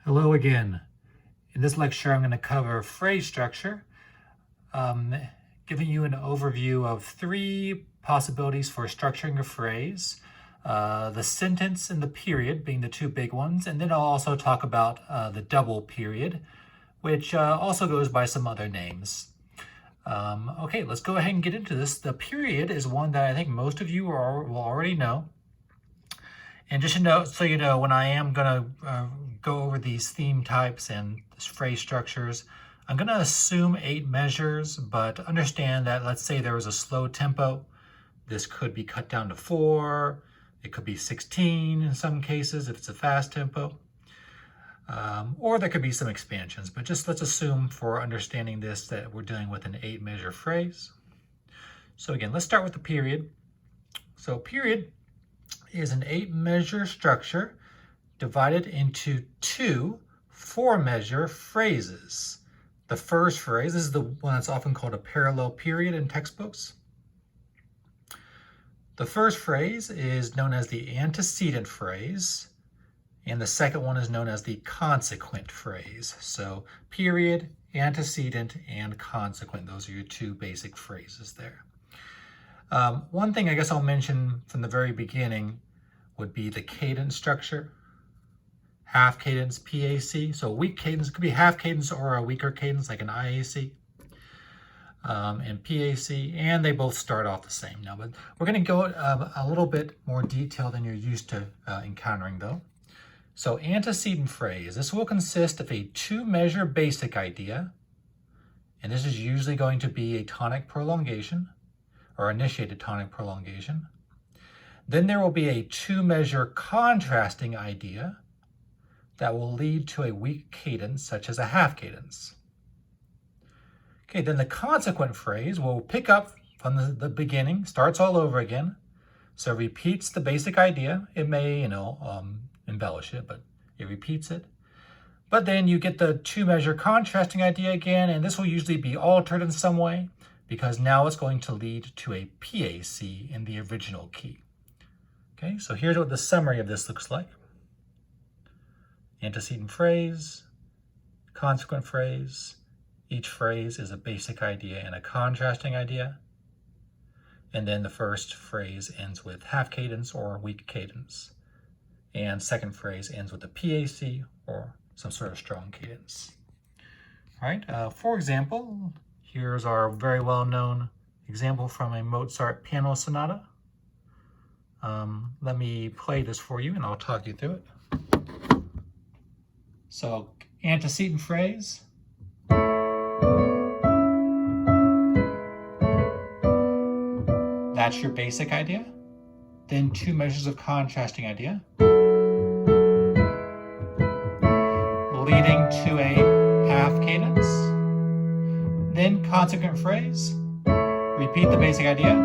Hello again. In this lecture, I'm going to cover phrase structure, giving you an overview of three possibilities for structuring a phrase, the sentence and the period being the two big ones, and then I'll also talk about the double period, which also goes by some other names. Okay, let's go ahead and get into this. The period is one that I think most of you will already know. And just to know, so you know, when I am going to go over these theme types and phrase structures, I'm going to assume 8 measures, but understand that, let's say there was a slow tempo. This could be cut down to 4. It could be 16 in some cases if it's a fast tempo. Or there could be some expansions, but just let's assume for understanding this that we're dealing with an 8-measure phrase. So again, let's start with the period. So period is an 8-measure structure divided into 2 4-measure phrases. The first phrase is the one that's often called a parallel period in textbooks. The first phrase is known as the antecedent phrase, and the second one is known as the consequent phrase. So period, antecedent, and consequent. Those are your 2 basic phrases there. One thing I guess I'll mention from the very beginning would be the cadence structure. Half cadence, PAC. So a weak cadence could be half cadence or a weaker cadence like an IAC. And PAC, and they both start off the same now. But we're going to go a little bit more detail than you're used to encountering though. So antecedent phrase. This will consist of a 2-measure basic idea, and this is usually going to be a tonic prolongation, or initiated tonic prolongation. Then there will be a 2-measure contrasting idea that will lead to a weak cadence, such as a half cadence. Okay, then the consequent phrase will pick up from the beginning, starts all over again. So it repeats the basic idea. It may, embellish it, but it repeats it. But then you get the 2-measure contrasting idea again, and this will usually be altered in some way, because now it's going to lead to a PAC in the original key. Okay, so here's what the summary of this looks like. Antecedent phrase, consequent phrase. Each phrase is a basic idea and a contrasting idea. And then the first phrase ends with half cadence or weak cadence. And second phrase ends with a PAC or some sort of strong cadence. All right, for example, here's our very well-known example from a Mozart piano sonata. Let me play this for you and I'll talk you through it. So, antecedent phrase. That's your basic idea. Then 2 measures of contrasting idea, leading to a half cadence. Then consequent phrase. Repeat the basic idea.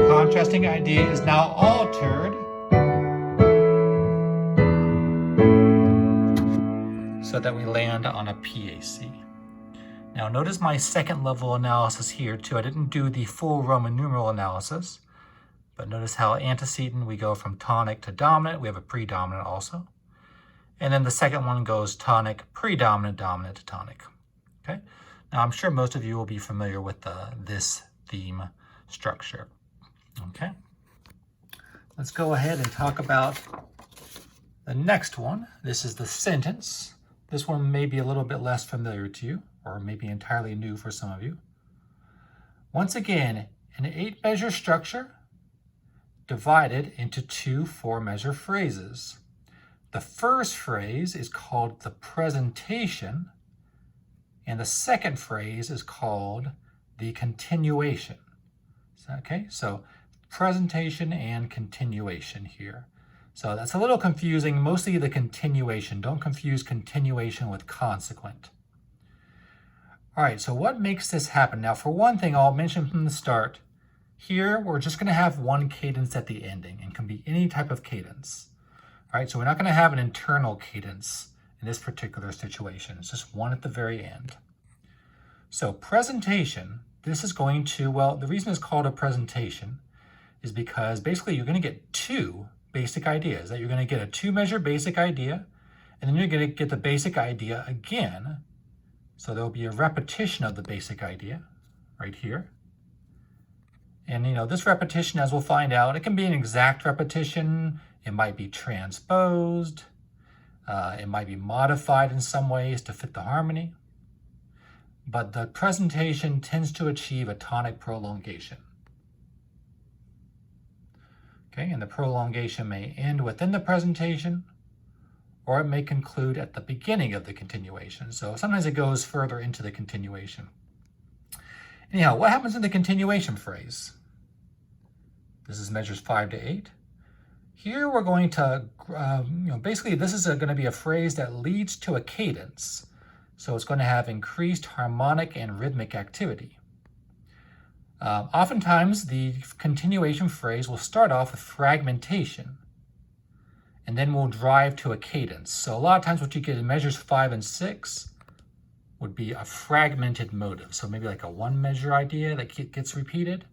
Contrasting idea is now altered so that we land on a PAC. Now notice my second level analysis here too. I didn't do the full Roman numeral analysis, but notice how antecedent we go from tonic to dominant. We have a predominant also. And then the second one goes tonic, predominant, dominant to tonic. Okay. Now I'm sure most of you will be familiar with this theme structure. Okay. Let's go ahead and talk about the next one. This is the sentence. This one may be a little bit less familiar to you, or maybe entirely new for some of you. Once again, an 8-measure structure divided into 2 4-measure phrases. The first phrase is called the presentation, and the second phrase is called the continuation. Okay, so presentation and continuation here. So that's a little confusing, mostly the continuation. Don't confuse continuation with consequent. All right, so what makes this happen? Now, for one thing, I'll mention from the start, here we're just going to have one cadence at the ending, and can be any type of cadence. All right, so we're not going to have an internal cadence in this particular situation. It's just one at the very end. So presentation, this is going to, well, the reason it's called a presentation is because basically you're going to get 2 basic idea is that you're going to get a 2-measure basic idea, and then you're going to get the basic idea again. So there'll be a repetition of the basic idea right here. And this repetition, as we'll find out, it can be an exact repetition. It might be transposed. It might be modified in some ways to fit the harmony. But the presentation tends to achieve a tonic prolongation. Okay, and the prolongation may end within the presentation, or it may conclude at the beginning of the continuation. So sometimes it goes further into the continuation. Anyhow, what happens in the continuation phrase? This is measures 5 to 8. Here we're going to, basically this is going to be a phrase that leads to a cadence. So it's going to have increased harmonic and rhythmic activity. Oftentimes, the continuation phrase will start off with fragmentation, and then will drive to a cadence. So a lot of times what you get in measures 5 and 6 would be a fragmented motive. So maybe like a 1-measure idea that gets repeated,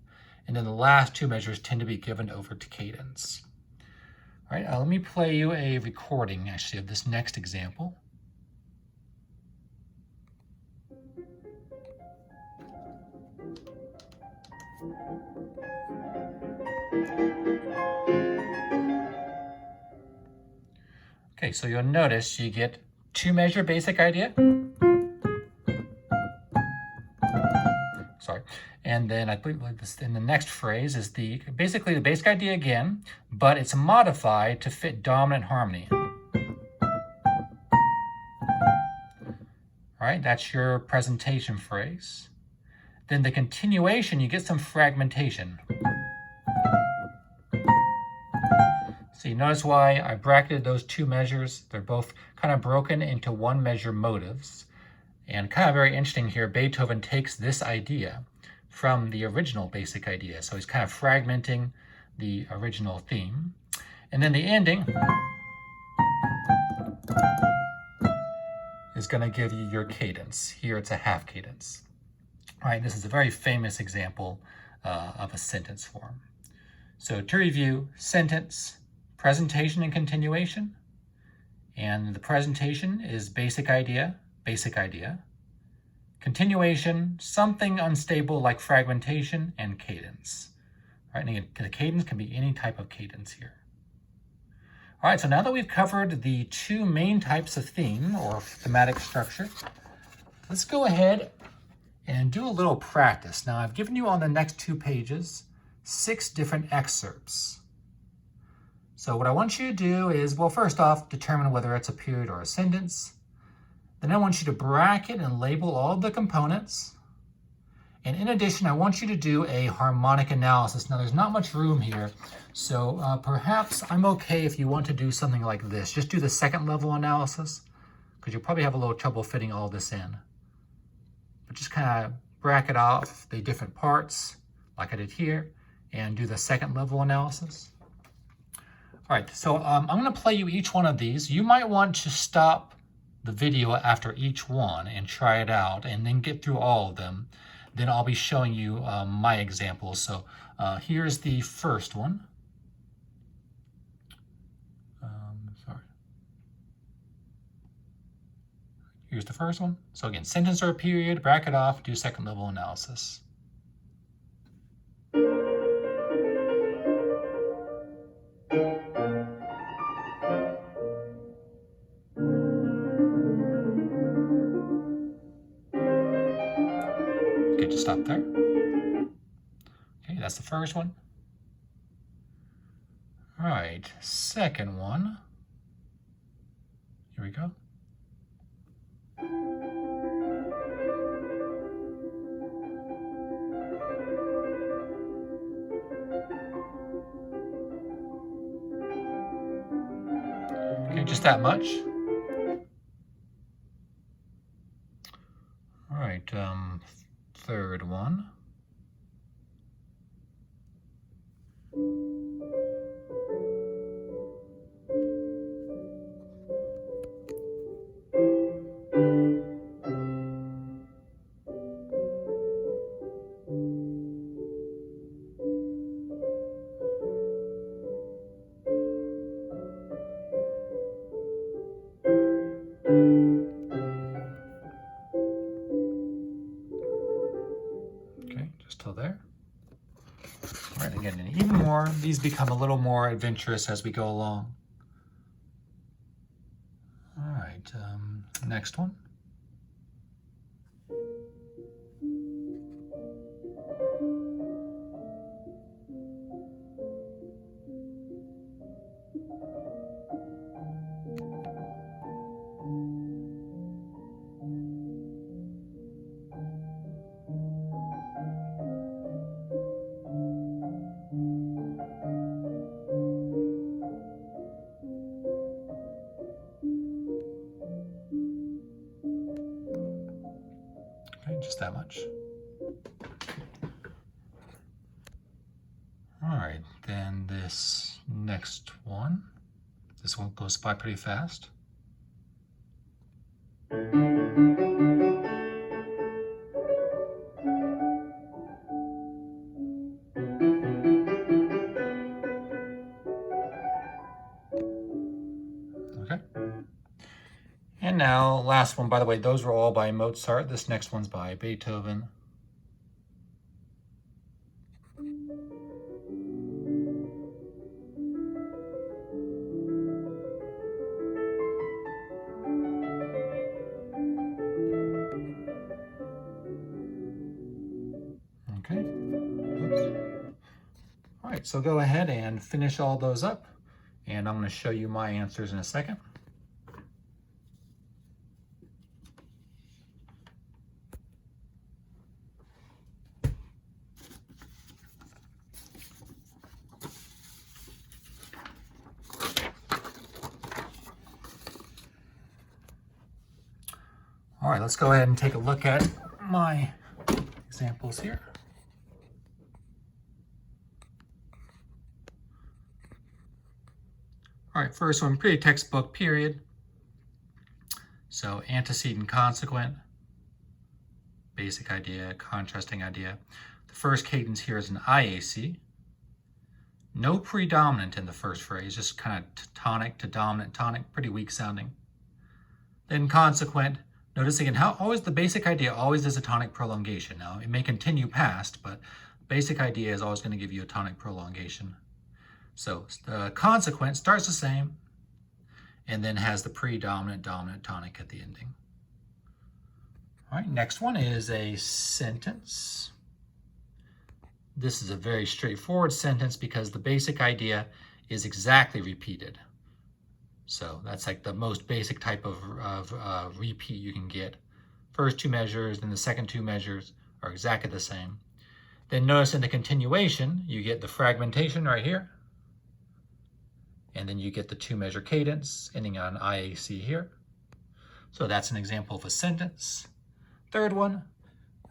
and then the last 2 measures tend to be given over to cadence. All right, let me play you a recording, actually, of this next example. Okay, so you'll notice you get 2-measure basic idea. Sorry. And then I believe in the next phrase is basically the basic idea again, but it's modified to fit dominant harmony. All right, that's your presentation phrase. Then the continuation, you get some fragmentation. So you notice why I bracketed those 2 measures. They're both kind of broken into 1-measure motives. And kind of very interesting here, Beethoven takes this idea from the original basic idea. So he's kind of fragmenting the original theme. And then the ending is going to give you your cadence. Here it's a half cadence. All right, this is a very famous example of a sentence form. So to review, sentence, presentation and continuation. And the presentation is basic idea, basic idea. Continuation, something unstable like fragmentation, and cadence. All right, and the cadence can be any type of cadence here. All right, so now that we've covered the 2 main types of theme or thematic structure, let's go ahead and do a little practice. Now, I've given you on the next 2 pages 6 different excerpts. So what I want you to do is, well, first off, determine whether it's a period or a sentence. Then I want you to bracket and label all of the components. And in addition, I want you to do a harmonic analysis. Now, there's not much room here, so perhaps I'm okay if you want to do something like this. Just do the 2nd level analysis, because you'll probably have a little trouble fitting all this in. But just kind of bracket off the different parts, like I did here, and do the 2nd level analysis. All right, so I'm going to play you each one of these. You might want to stop the video after each one and try it out and then get through all of them. Then I'll be showing you my examples. So here's the first one. Sorry. Here's the first one. So again, sentence or period, bracket off, do 2nd level analysis. Okay, just stop there. Okay, that's the first one. All right, second one. Here we go. Okay, just that much. All right, third one. more. These become a little more adventurous as we go along. All right, next one. Just that much. All right, then this next one. This one goes by pretty fast. Okay. And now, last one, by the way, those were all by Mozart. This next one's by Beethoven. Okay. Oops. All right, so go ahead and finish all those up, and I'm going to show you my answers in a second. All right, let's go ahead and take a look at my examples here. All right, first one, pretty textbook, period. So antecedent, consequent, basic idea, contrasting idea. The first cadence here is an IAC. No predominant in the first phrase, just kind of tonic to dominant, tonic, pretty weak sounding. Then consequent. Notice again how always the basic idea always is a tonic prolongation. Now it may continue past, but basic idea is always going to give you a tonic prolongation. So the consequent starts the same and then has the predominant, dominant tonic at the ending. All right, next one is a sentence. This is a very straightforward sentence because the basic idea is exactly repeated. So that's like the most basic type of repeat you can get. First two measures, then the second two measures are exactly the same. Then notice in the continuation, you get the fragmentation right here. And then you get the two measure cadence ending on IAC here. So that's an example of a sentence. Third one,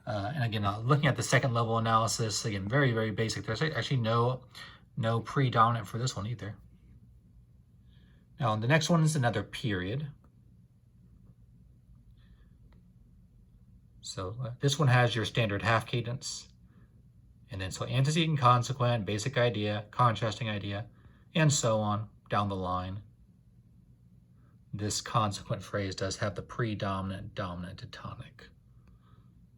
and again, looking at the second level analysis, again, very, very basic. There's actually no predominant for this one either. Now, the next one is another period. So this one has your standard half cadence. And then so antecedent, consequent, basic idea, contrasting idea, and so on down the line. This consequent phrase does have the predominant, dominant to tonic.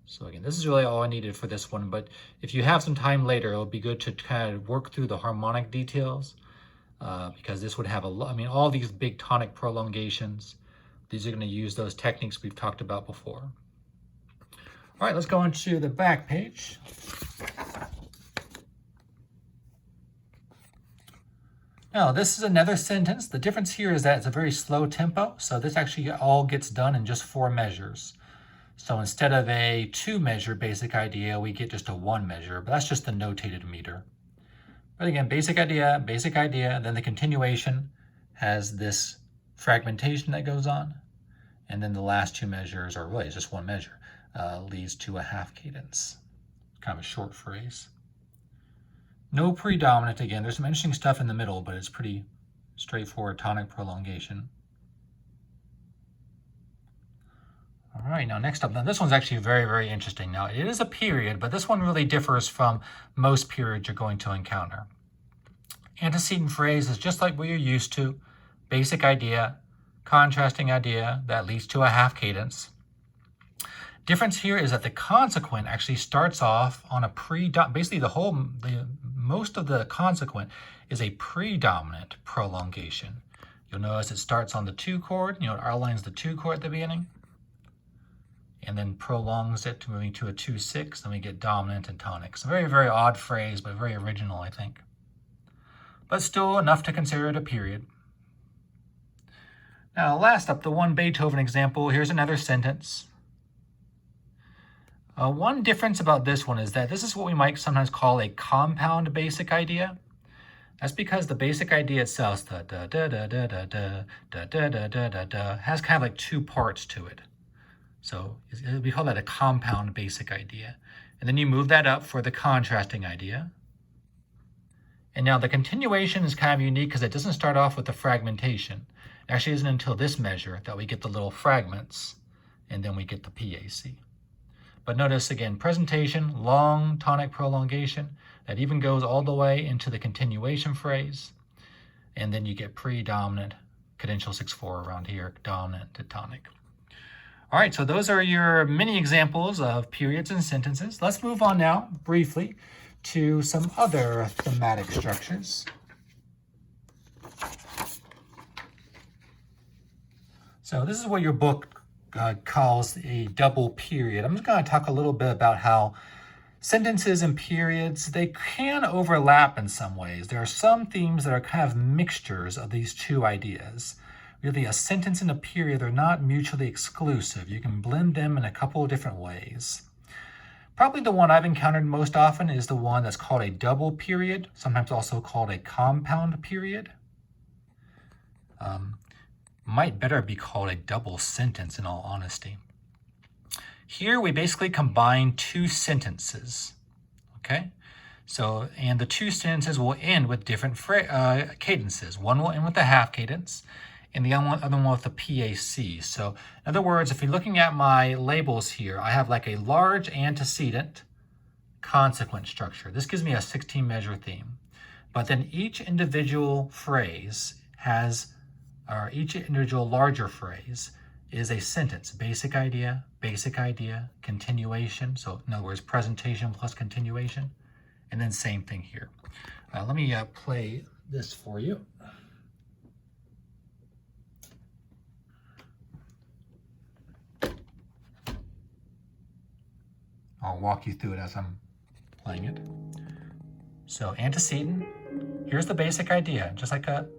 So again, this is really all I needed for this one, but if you have some time later, it'll be good to kind of work through the harmonic details. Because this would have all these big tonic prolongations. These are going to use those techniques we've talked about before. All right, let's go into the back page. Now, this is another sentence. The difference here is that it's a very slow tempo. So this actually all gets done in just 4 measures. So instead of a 2-measure basic idea, we get just a 1 measure, but that's just the notated meter. But again, basic idea, then the continuation has this fragmentation that goes on. And then the last 2 measures, or really it's just 1 measure, leads to a half cadence. Kind of a short phrase. No predominant, again, there's some interesting stuff in the middle, but it's pretty straightforward tonic prolongation. All right, now next up, now this one's actually very, very interesting. Now it is a period, but this one really differs from most periods you're going to encounter. Antecedent phrase is just like what you're used to. Basic idea, contrasting idea that leads to a half cadence. Difference here is that the consequent actually starts off on a basically the most of the consequent is a predominant prolongation. You'll notice it starts on the 2 chord, it outlines the 2 chord at the beginning, and then prolongs it to moving to a 2/6, then we get dominant and tonic. It's a very, very odd phrase, but very original, I think. But still enough to consider it a period. Now, last up, the one Beethoven example. Here's another sentence. One difference about this one is that this is what we might sometimes call a compound basic idea. That's because the basic idea itself, the da da da da da da da da da da da da, has kind of like 2 parts to it. So we call that a compound basic idea. And then you move that up for the contrasting idea. And now the continuation is kind of unique because it doesn't start off with the fragmentation. It actually isn't until this measure that we get the little fragments, and then we get the PAC. But notice again, presentation, long tonic prolongation, that even goes all the way into the continuation phrase. And then you get predominant, cadential 6/4 around here, dominant to tonic. All right, so those are your mini examples of periods and sentences. Let's move on now, briefly, to some other thematic structures. So this is what your book calls a double period. I'm just going to talk a little bit about how sentences and periods, they can overlap in some ways. There are some themes that are kind of mixtures of these two ideas. Really, a sentence and a period are not mutually exclusive. You can blend them in a couple of different ways. Probably the one I've encountered most often is the one that's called a double period, sometimes also called a compound period. Might better be called a double sentence in all honesty. Here we basically combine 2 sentences, okay? So, and the 2 sentences will end with different cadences. One will end with a half cadence, and the other one with a PAC. So, in other words, if you're looking at my labels here, I have like a large antecedent consequent structure. This gives me a 16-measure theme. But then each individual phrase has, or each individual larger phrase is a sentence. Basic idea, continuation. So, in other words, presentation plus continuation. And then same thing here. Let me play this for you. I'll walk you through it as I'm playing it. So antecedent, here's the basic idea, just like a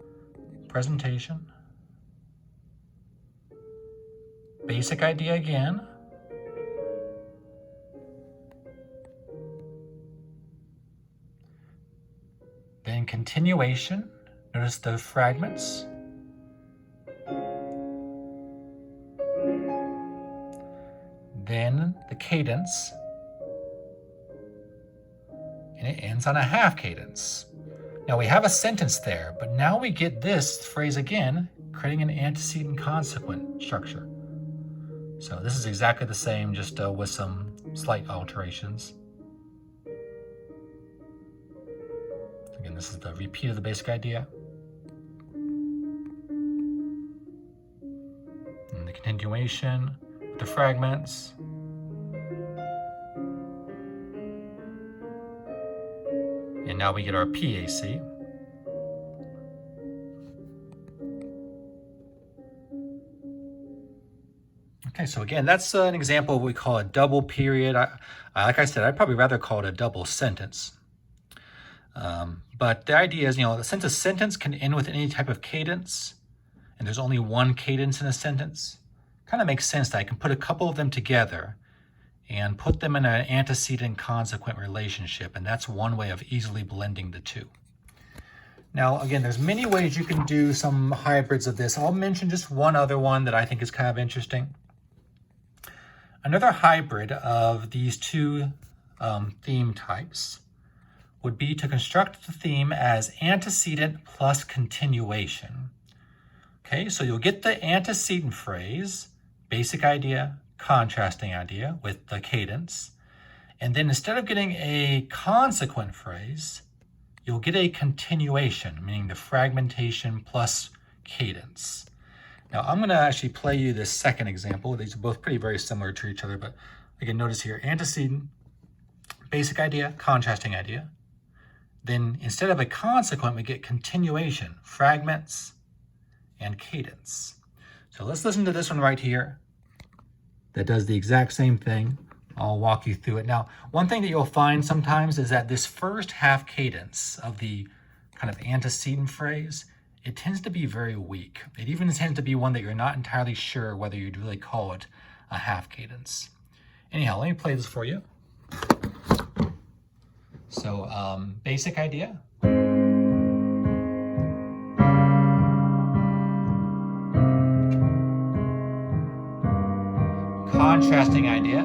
presentation. Basic idea again. Then continuation, notice the fragments. Then the cadence. And it ends on a half cadence. Now we have a sentence there, but now we get this phrase again, creating an antecedent consequent structure. So this is exactly the same, just with some slight alterations. Again, this is the repeat of the basic idea. And the continuation, the fragments. And now we get our PAC. Okay, so again, that's an example of what we call a double period. Like I said, I'd probably rather call it a double sentence. But the idea is, since a sentence can end with any type of cadence, and there's only one cadence in a sentence, kind of makes sense that I can put a couple of them together and put them in an antecedent consequent relationship, and that's one way of easily blending the two. Now, again, there's many ways you can do some hybrids of this. I'll mention just one other one that I think is kind of interesting. Another hybrid of these two theme types would be to construct the theme as antecedent plus continuation. Okay, so you'll get the antecedent phrase, basic idea, contrasting idea with the cadence. And then instead of getting a consequent phrase, you'll get a continuation, meaning the fragmentation plus cadence. Now I'm going to actually play you this second example. These are both very similar to each other, but again, notice here, antecedent, basic idea, contrasting idea. then instead of a consequent, we get continuation, fragments, and cadence. So let's listen to this one right here that does the exact same thing. I'll walk you through it. Now, one thing that you'll find sometimes is that this first half cadence of the kind of antecedent phrase, it tends to be very weak. It even tends to be one that you're not entirely sure whether you'd really call it a half cadence. Anyhow, let me play this for you. So, basic idea. Contrasting idea.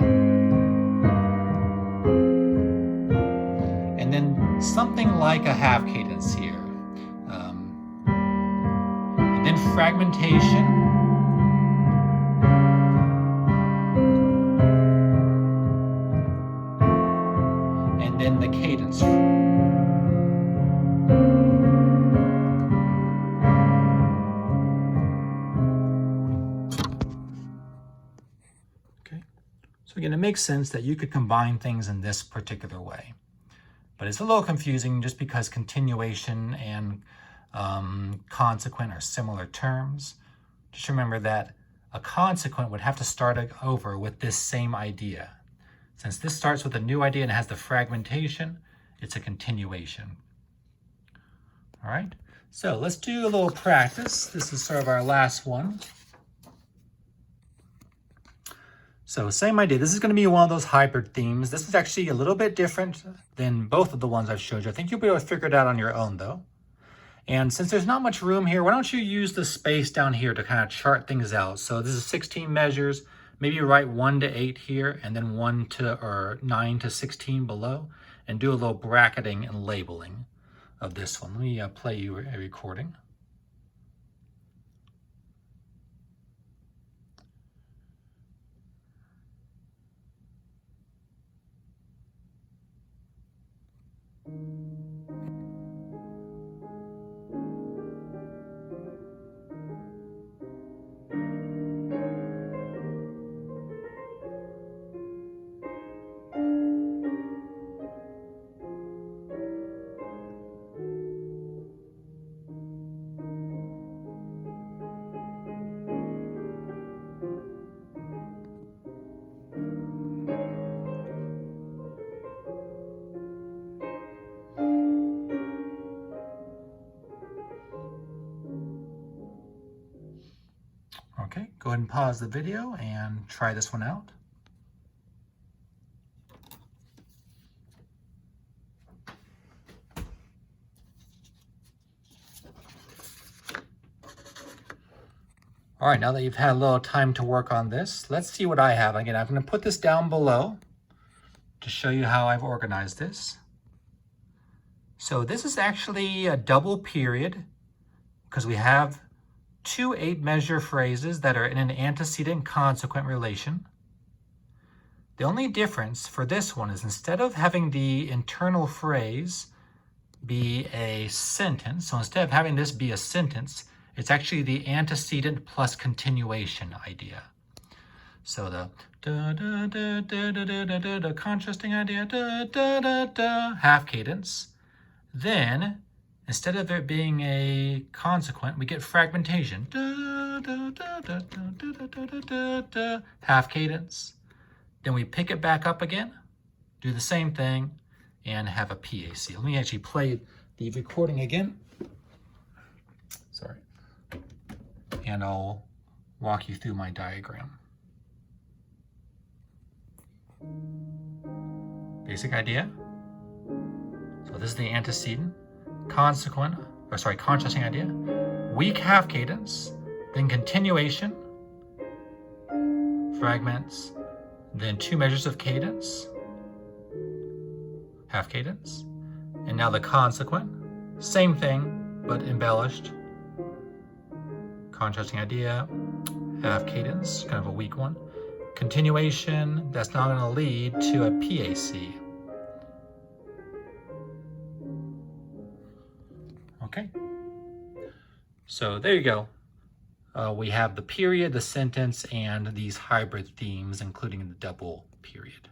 And then something like a half cadence here. And then fragmentation. And then the cadence. Okay. So again, it makes sense that you could combine things in this particular way. But it's a little confusing just because continuation and consequent are similar terms. Just remember that a consequent would have to start over with this same idea. Since this starts with a new idea and has the fragmentation, it's a continuation. All right, so let's do a little practice. This is sort of our last one. So same idea. This is going to be one of those hybrid themes. This is actually a little bit different than both of the ones I've showed you. I think you'll be able to figure it out on your own though. And since there's not much room here, why don't you use the space down here to kind of chart things out. So this is 16 measures. Maybe write 1 to 8 here and then 9 to 16 below and do a little bracketing and labeling of this one. Let me play you a recording. Okay, go ahead and pause the video and try this one out. All right, now that you've had a little time to work on this, let's see what I have. Again, I'm going to put this down below to show you how I've organized this. So this is actually a double period because we have 2 8-measure phrases that are in an antecedent consequent relation. The only difference for this one is instead of having the internal phrase be a sentence, so instead of having this be a sentence, it's actually the antecedent plus continuation idea. So the contrasting idea, half cadence. Then, instead of it being a consequent, we get fragmentation. Half cadence. Then we pick it back up again, do the same thing, and have a PAC. Let me actually play the recording again. Sorry. And I'll walk you through my diagram. Basic idea. So this is the antecedent, contrasting idea, weak half cadence, then continuation, fragments, then 2 measures of cadence, half cadence, and now the consequent, same thing, but embellished, contrasting idea, half cadence, kind of a weak one, continuation, that's now going to lead to a PAC. Okay, so there you go. We have the period, the sentence, and these hybrid themes, including the double period.